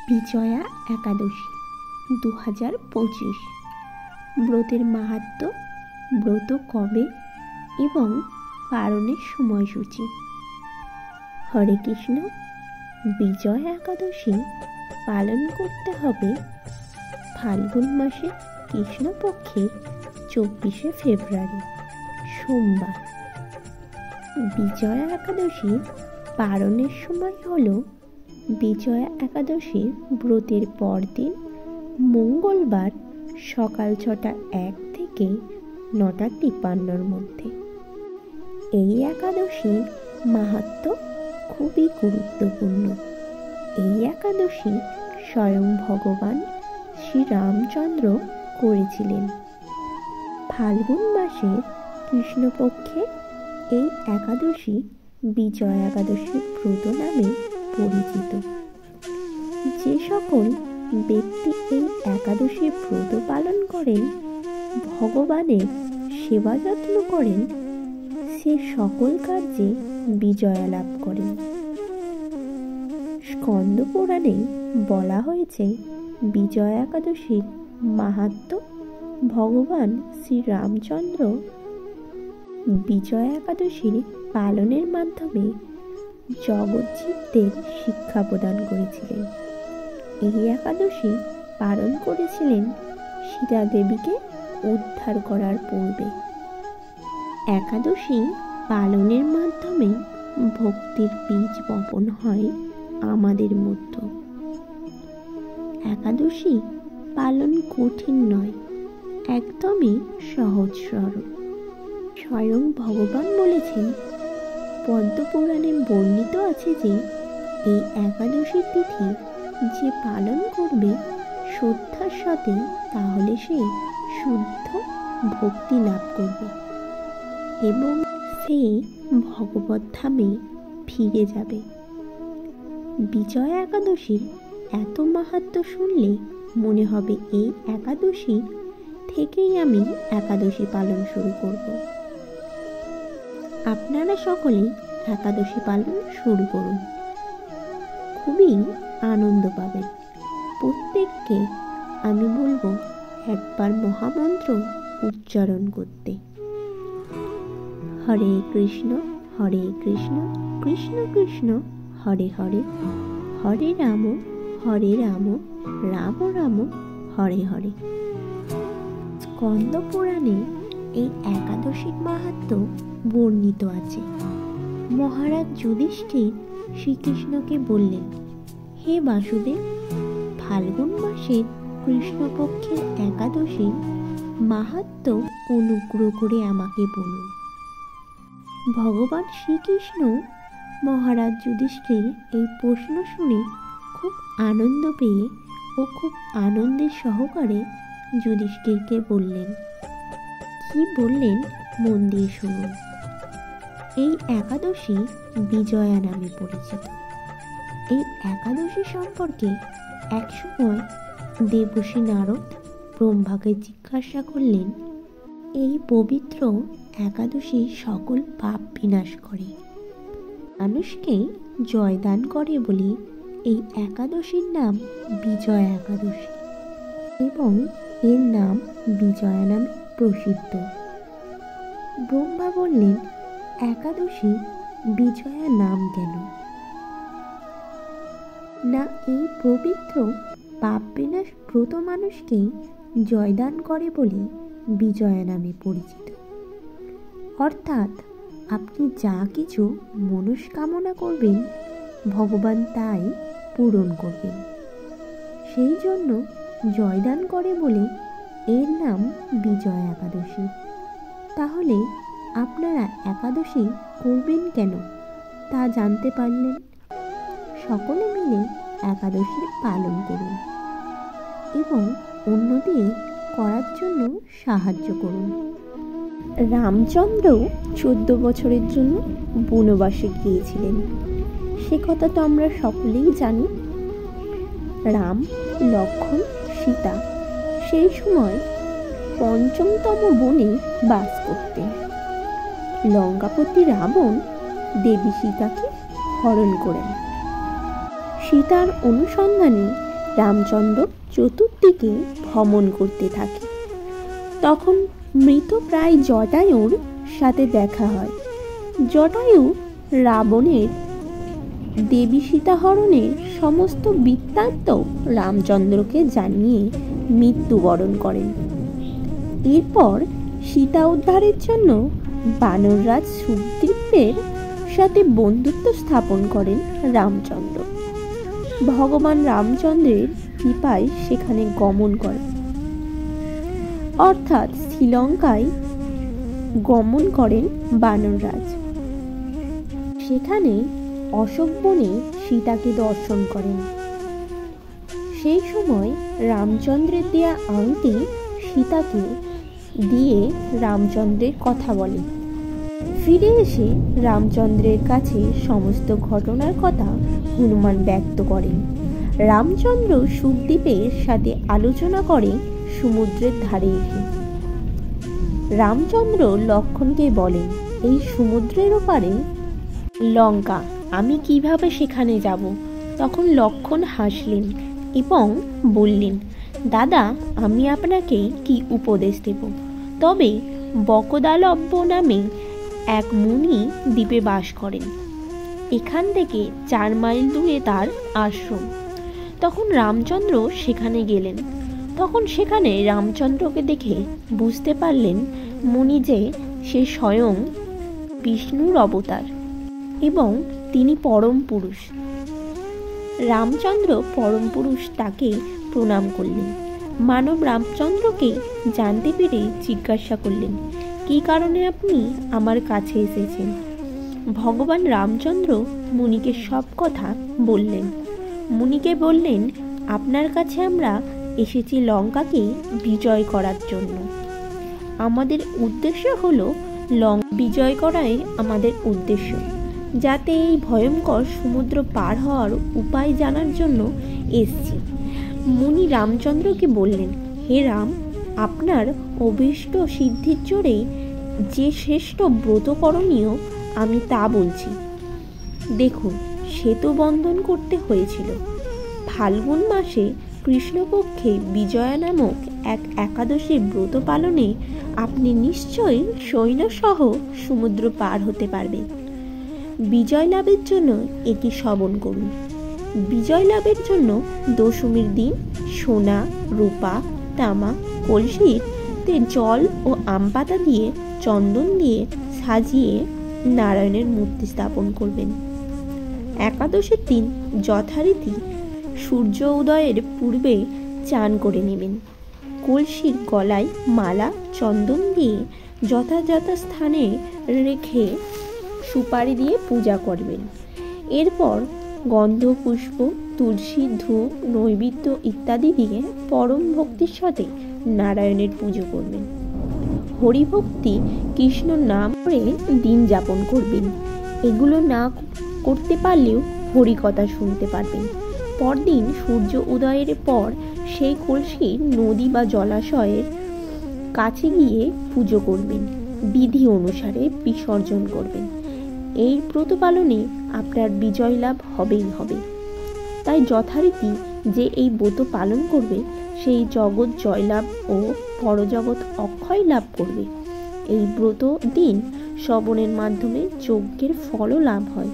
বিজয়া একাদশী 2025। ব্রতের মাহাত্ম্য, ব্রত কবে এবং পালনের সময়সূচি। হরে কৃষ্ণ। বিজয়া একাদশী পালন করতে হবে ফাল্গুন মাসে কৃষ্ণপক্ষের 24শে ফেব্রুয়ারি সোমবার। বিজয়া একাদশী পালনের সময় হল বিজয়া একাদশী ব্রতের পরদিন মঙ্গলবার সকাল 6:01 থেকে 9:53 মধ্যে। এই একাদশীর মাহাত্ম্য খুবই গুরুত্বপূর্ণ। এই একাদশী স্বয়ং ভগবান শ্রীরামচন্দ্র করেছিলেন। ফাল্গুন মাসের কৃষ্ণপক্ষে এই একাদশী বিজয়া একাদশী ব্রত নামে পরিচিত। যে সকল ব্যক্তি এই একাদশীর ব্রত পালন করেন, ভগবানের সেবা যত্ন করেন, সে সকল কার্যে বিজয়া লাভ করেন। স্কন্দ পুরাণে বলা হয়েছে, বিজয়া একাদশীর মাহাত্ম্য ভগবান শ্রীরামচন্দ্র বিজয়া একাদশীর পালনের মাধ্যমে জগজ্জীবদের শিক্ষা প্রদান করেছিলেন। এই একাদশী পালন করেছিলেন সীতা দেবীকে উদ্ধার করার পূর্বে। একাদশী পালনের মাধ্যমে ভক্তির বীজ বপন হয় আমাদের মধ্যে। একাদশী পালন কঠিন নয়, একদমই সহজ সরল। স্বয়ং ভগবান বলেছেন, পদ্মপুরাণে বর্ণিত আছে যে এই একাদশীর তিথি যে পালন করবে শ্রদ্ধার সাথে, তাহলে সে শুদ্ধ ভক্তি লাভ করবে এবং সে ভগবত ধামে ফিরে যাবে। বিজয়া একাদশীর এত মাহাত্ম্য শুনলে মনে হবে এই একাদশী থেকেই আমি একাদশী পালন শুরু করব। আপনারা সকলেই একাদশী পালন শুরু করুন, খুবই আনন্দ পাবেন। প্রত্যেককে আমি বলবো একবার মহামন্ত্র উচ্চারণ করতে। হরে কৃষ্ণ কৃষ্ণ কৃষ্ণ হরে হরে, হরে রাম রাম রাম হরে হরে। স্কন্দ পুরাণে এই একাদশীর মাহাত্ম্য বর্ণিত আছে। মহারাজ যুধিষ্ঠির শ্রীকৃষ্ণকে বললেন, হে বাসুদেব, ফাল্গুন মাসের কৃষ্ণপক্ষের একাদশীর মাহাত্ম্য অনুগ্রহ করে আমাকে বলুন। ভগবান শ্রীকৃষ্ণ মহারাজ যুধিষ্ঠির এই প্রশ্ন শুনে খুব আনন্দ পেয়ে ও খুব আনন্দের সহকারে যুধিষ্ঠিরকে বললেন। কি বললেন মন দিয়ে শুনুন। এই একাদশী বিজয়া নামে পরিচিত। এই একাদশী সম্পর্কে একসময় দেবর্ষি নারদ ব্রহ্মাকে জিজ্ঞাসা করলেন, এই পবিত্র একাদশী সকল পাপ বিনাশ করে, মানুষকে জয়দান করে বলে এই একাদশীর নাম বিজয়া একাদশী এবং এর নাম বিজয়া নামে প্রসিদ্ধ। ব্রহ্মা বললেন, একাদশী বিজয়া নাম কেন? না, এই পবিত্র পাপ বিনাশ ব্রত মানুষকে জয়দান করে বলে বিজয়া নামে পরিচিত। অর্থাৎ আপনি যা কিছু মনস্কামনা করবেন, ভগবান তাই পূরণ করবেন। সেই জন্য জয়দান করে বলে এর নাম বিজয়া একাদশী। তাহলে আপনারা একাদশী করবেন কেন তা জানতে পারলেন। সকলে মিলে একাদশী পালন করুন এবং অন্যদের করার জন্য সাহায্য করুন। রামচন্দ্র 14 বছরের জন্য বনবাসে গিয়েছিলেন, সে কথা তো আমরা সকলেই জানি। রাম, লক্ষ্মণ, সীতা সেই সময় 5ম বনে বাস করতেন। লঙ্কাপতি রাবণ দেবী সীতাকে হরণ করেন। সীতার অনুসন্ধানে রামচন্দ্র চতুর্দিকে ভ্রমণ করতে থাকে। তখন মৃতপ্রায় জটায়ুর সাথে দেখা হয়। জটায়ু রাবণের দেবী সীতাহরণের সমস্ত বৃত্তান্ত রামচন্দ্রকে জানিয়ে মৃত্যুবরণ করেন। এরপর সীতা উদ্ধারের জন্য বানররাজ সুগ্রীবের সাথে বন্ধুত্ব স্থাপন করেন রামচন্দ্র। ভগবান রামচন্দ্রের কৃপায় সেখানে গমন করেন, অর্থাৎ শ্রীলঙ্কায় গমন করেন বানররাজ। সেখানে অশোক বনে সীতাকে দর্শন করেন। সেই সময় রামচন্দ্রের দেয়া আংটি সীতাকে দিয়ে রামচন্দ্রের কথা বলেন। ফিরে এসে রামচন্দ্রের কাছে সমস্ত ঘটনার কথা হনুমান ব্যক্ত করেন। রামচন্দ্র সুখদ্বীপের সাথে আলোচনা করে সমুদ্রের ধারে এসে রামচন্দ্র লক্ষ্মণকে বলেন, এই সমুদ্রের ওপারে লঙ্কা, আমি কিভাবে সেখানে যাব? তখন লক্ষ্মণ হাসলেন এবং বললেন, দাদা, আমি আপনাকে কি উপদেশ দেব? তবে বকদালব্য নামে এক মুনি দ্বীপে বাস করেন। এখান থেকে 4 মাইল দূরে তার আশ্রম। তখন রামচন্দ্র সেখানে গেলেন। তখন সেখানে রামচন্দ্রকে দেখে বুঝতে পারলেন মুনি যে সে স্বয়ং বিষ্ণুর অবতার এবং তিনি পরম পুরুষ। রামচন্দ্র পরম পুরুষ তাকে প্রণাম করলেন। মানব রামচন্দ্রকে জানতে পেরে জিজ্ঞাসা করলেন, কী কারণে আপনি আমার কাছে এসেছেন? ভগবান রামচন্দ্র মুনিকে সব কথা বললেন। মুনিকে বললেন, আপনার কাছে আমরা এসেছি লঙ্কাকে বিজয় করার জন্য। আমাদের উদ্দেশ্য হলো লঙ্কা বিজয় করাই আমাদের উদ্দেশ্য। যাতে এই ভয়ঙ্কর সমুদ্র পার হওয়ার উপায় জানার জন্য এসেছি। মুনি রামচন্দ্রকে বললেন, হে রাম, আপনার অভীষ্ট সিদ্ধির জোরে যে শ্রেষ্ঠ ব্রত করণীয় আমি তা বলছি। দেখুন, সেতু বন্ধন করতে হয়েছিল। ফাল্গুন মাসে কৃষ্ণপক্ষে বিজয়া নামক এক একাদশীর ব্রত পালনে আপনি নিশ্চয়ই সৈন্যসহ সমুদ্র পার হতে পারবেন। বিজয় লাভের জন্য এটি শ্রবণ করুন। বিজয় লাভের জন্য দশমীর দিন সোনা, রূপা, তামা কলসিতে জল ও আম পাতা দিয়ে চন্দন দিয়ে সাজিয়ে নারায়ণের মূর্তি স্থাপন করবেন। একাদশীর দিন যথারীতি সূর্য উদয়ের পূর্বে চান করে নেবেন। কলসির গলায় মালা চন্দন দিয়ে যথাযথ স্থানে রেখে সুপারি দিয়ে পূজা করবেন। এরপর গন্ধ, পুষ্প, তুলসী, ধূপ, নৈবেদ্য ইত্যাদি দিয়ে পরম ভক্তির সাথে নারায়ণের পুজো করবেন। হরিভক্তি, কৃষ্ণ নাম করে দিন যাপন করবেন। এগুলো না করতে পারলেও হরিকথা শুনতে পারবেন। পরদিন সূর্য উদয়ের পর সেই কলসি নদী বা জলাশয়ের কাছে গিয়ে পুজো করবেন। বিধি অনুসারে বিসর্জন করবেন। এই ব্রত পালনে আপনার বিজয় লাভ হবেই হবে। তাই যথারীতি যে এই ব্রত পালন করবে সেই জগৎ জয়লাভ ও পরজগৎ অক্ষয় লাভ করবে। এই ব্রত দিন শ্রবণের মাধ্যমে যজ্ঞের ফলও লাভ হয়।